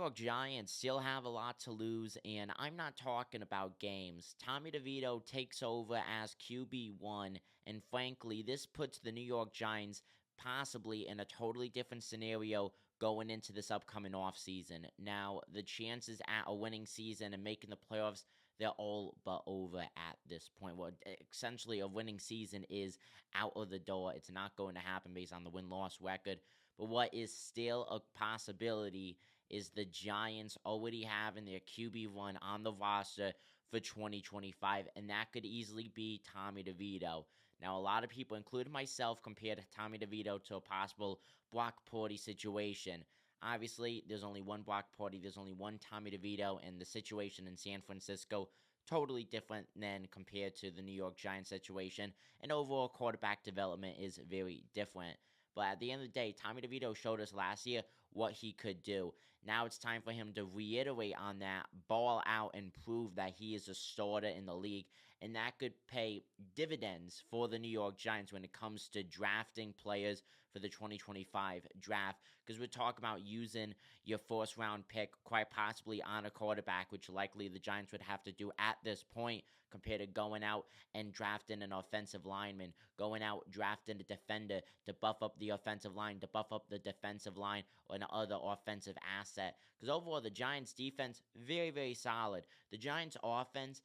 York Giants still have a lot to lose, and I'm not talking about games. Tommy DeVito takes over as QB1, and frankly, this puts the New York Giants possibly in a totally different scenario going into this upcoming offseason. Now, the chances at a winning season and making the playoffs, they're all but over at this point. Well, essentially, a winning season is out of the door. It's not going to happen based on the win-loss record. But what is still a possibility is the Giants already having their QB1 on the roster for 2025, and that could easily be Tommy DeVito. Now, a lot of people, including myself, compared Tommy DeVito to a possible Brock Purdy situation. Obviously, there's only one Brock Purdy, there's only one Tommy DeVito, and the situation in San Francisco totally different than compared to the New York Giants situation, and overall quarterback development is very different. But at the end of the day, Tommy DeVito showed us last year what he could do. Now it's time for him to reiterate on that, ball out, and prove that he is a starter in the league. And that could pay dividends for the New York Giants when it comes to drafting players for the 2025 draft. Because we're talking about using your first round pick quite possibly on a quarterback, which likely the Giants would have to do at this point compared to going out and drafting an offensive lineman, going out drafting a defender to buff up the offensive line, to buff up the defensive line, or another offensive asset. Because overall, the Giants' defense, very, very solid. The Giants' offense,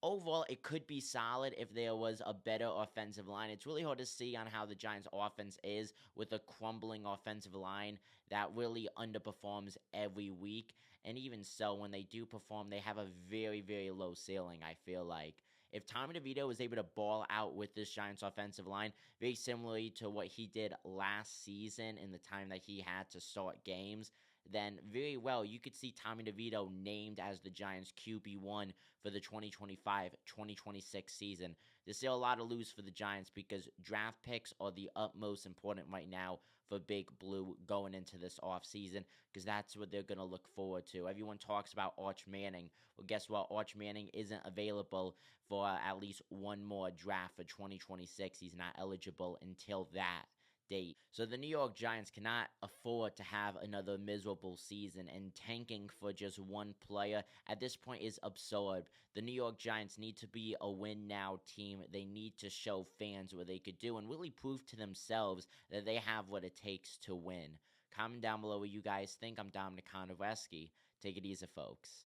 overall, it could be solid if there was a better offensive line. It's really hard to see on how the Giants' offense is with a crumbling offensive line that really underperforms every week. And even so, when they do perform, they have a very, very low ceiling, I feel like. If Tommy DeVito was able to ball out with this Giants offensive line, very similarly to what he did last season in the time that he had to start games, then very well, you could see Tommy DeVito named as the Giants QB1 for the 2025-2026 season. There's still a lot to lose for the Giants because draft picks are the utmost important right now for Big Blue going into this offseason because that's what they're going to look forward to. Everyone talks about Arch Manning. Well, guess what? Arch Manning isn't available for at least one more draft for 2026. He's not eligible until that date. So the New York Giants cannot afford to have another miserable season, and tanking for just one player at this point is absurd. The New York Giants need to be a win now team. They need to show fans what they could do and really prove to themselves that they have what it takes to win. Comment down below what you guys think. I'm Dominic Kondoveski. Take it easy, folks.